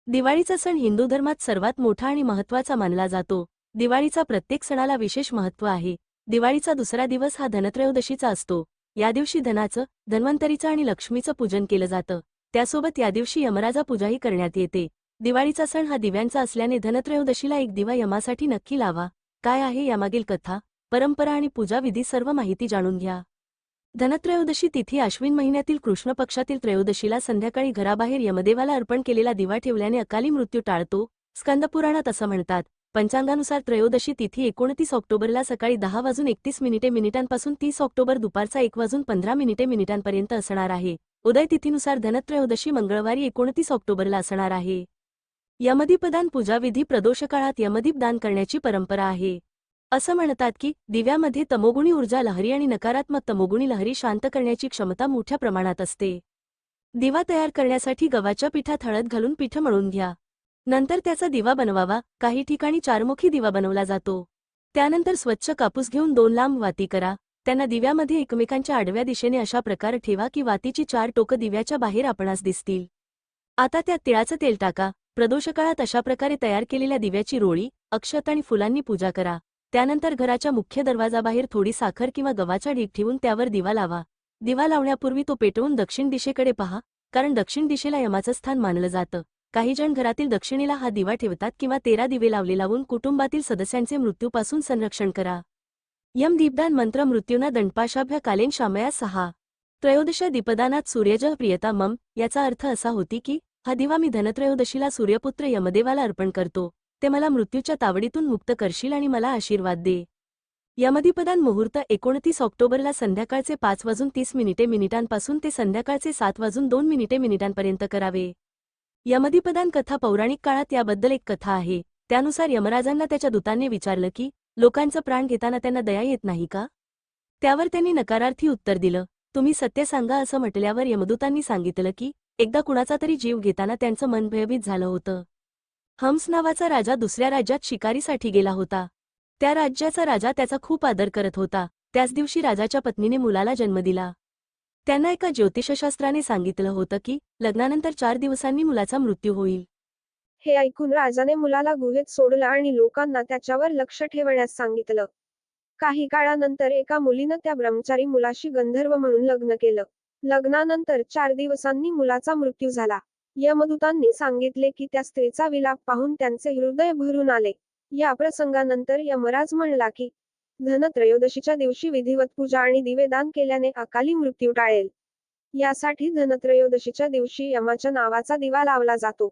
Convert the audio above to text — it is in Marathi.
दिवाळीचा सण हिंदू धर्मात सर्वात मोठा आणि महत्त्वाचा मानला जातो। दिवाळीचा प्रत्येक सणाला विशेष महत्त्व आहे। दिवाळीचा दुसरा दिवस हा धनत्रयोदशीचा असतो। या दिवशी धनाचं, धन्वंतरीचं आणि लक्ष्मीचं पूजन केलं जातं। त्यासोबत या दिवशी यमराजा पूजाही करण्यात येते। दिवाळीचा सण हा दिव्यांचा असल्याने धनत्रयोदशीला एक दिवा यमासाठी नक्की लावा। काय आहे यामागील कथा, परंपरा आणि पूजाविधी सर्व माहिती जाणून घ्या। धनत्रयोदशी तिथी अश्विन महिन्यातील कृष्ण पक्षातील त्रयोदशीला संध्याकाळी घराबाहेर यमदेवाला अर्पण केलेला दिवा ठेवल्याने अकाली मृत्यू टाळतो, स्कंदपुराणात असं म्हणतात। पंचांगानुसार त्रयोदशी तिथी 29 ऑक्टोबरला सकाळी 10:31 पासून 30 ऑक्टोबर दुपारचा 1:15 असणार आहे। उदय तिथीनुसार धनत्रयोदशी मंगळवारी 29 ऑक्टोबरला असणार आहे। यमदीपदान पूजाविधी प्रदोषकाळात यमदीप दान करण्याची परंपरा आहे। असं म्हणतात की दिव्यामध्ये तमोगुणी ऊर्जा लहरी आणि नकारात्मक तमोगुणी लहरी शांत करण्याची क्षमता मोठ्या प्रमाणात असते। दिवा तयार करण्यासाठी गव्हाच्या पिठात हळद घालून पीठ मळून घ्या। नंतर त्याचा दिवा बनवावा। काही ठिकाणी चारमुखी दिवा बनवला जातो। त्यानंतर स्वच्छ कापूस घेऊन 2 लांब वाती करा। त्यांना दिव्यामध्ये एकमेकांच्या आडव्या दिशेने अशा प्रकारे ठेवा की वातीची 4 टोकं दिव्याच्या बाहेर आपणास दिसतील। आता त्यात तिळाचं तेल टाका। प्रदोषकाळात अशा प्रकारे तयार केलेल्या दिव्याची रोळी, अक्षत आणि फुलांनी पूजा करा। त्यानंतर घराच्या मुख्य दरवाजाबाहेर थोडी साखर किंवा गव्हाचा ढीग ठेवून त्यावर दिवा लावा। दिवा लावण्यापूर्वी तो पेटवून दक्षिण दिशेकडे पहा, कारण दक्षिण दिशेला यमाचं स्थान मानलं जातं। काही जण घरातील दक्षिणेला हा दिवा ठेवतात किंवा 13 दिवे लावून कुटुंबातील सदस्यांचे मृत्यूपासून संरक्षण करा। यम दीपदान मंत्र मृत्यूना दंडपाशाभ्य कालेन शामया 6 त्रयोदशा दीपदानात सूर्यजः प्रियता मम याचा अर्थ असा होती की हा दिवा मी धनत्रयोदशीला सूर्यपुत्र यमदेवाला अर्पण करतो। ते मला मृत्यूच्या तावडीतून मुक्त करशील आणि मला आशीर्वाद दे। यमदीपदान मुहूर्त 29 ऑक्टोबरला संध्याकाळचे 5:30 ते संध्याकाळचे 7:02 करावे। यमदीपदान कथा पौराणिक काळात याबद्दल एक कथा आहे। त्यानुसार यमराजांना त्याच्या दूतांनी विचारलं की लोकांचं प्राण घेताना त्यांना दया येत नाही का? त्यावर त्यांनी नकारार्थी उत्तर दिलं, तुम्ही सत्य सांगा असं म्हटल्यावर यमदूतांनी सांगितलं की एकदा कुणाचा तरी जीव घेताना त्यांचं मन भयभीत झालं होतं। हंस नावाचा राजा दुसऱ्या राज्यात शिकारीसाठी गेला होता। त्या राज्याचा राजा त्याचा खूप आदर करत होता। त्याच दिवशी राजाच्या पत्नीने मुलाला जन्म दिला। त्यांना एका ज्योतिषशास्त्राने सांगितलं होतं की लग्नानंतर 4 दिवसांनी मुलाचा मृत्यू होईल। हे ऐकून राजाने मुलाला गुहेत सोडलं आणि लोकांना त्याच्यावर लक्ष ठेवण्यास सांगितलं। काही काळानंतर एका मुलीनं त्या ब्रह्मचारी मुलाशी गंधर्व म्हणून लग्न केलं। लग्नानंतर 4 दिवसांनी मुलाचा मृत्यू झाला। यमदूतांनी सांगितले की त्या स्त्रीचा विलाप पाहून त्यांचे हृदय भरून आले। या प्रसंगानंतर यमराज म्हणला की धनत्रयोदशीच्या दिवशी विधिवत पूजा आणि दिवेदान केल्याने अकाली मृत्यू टाळेल। यासाठी धनत्रयोदशीच्या दिवशी यमाच्या नावाचा दिवा लावला जातो।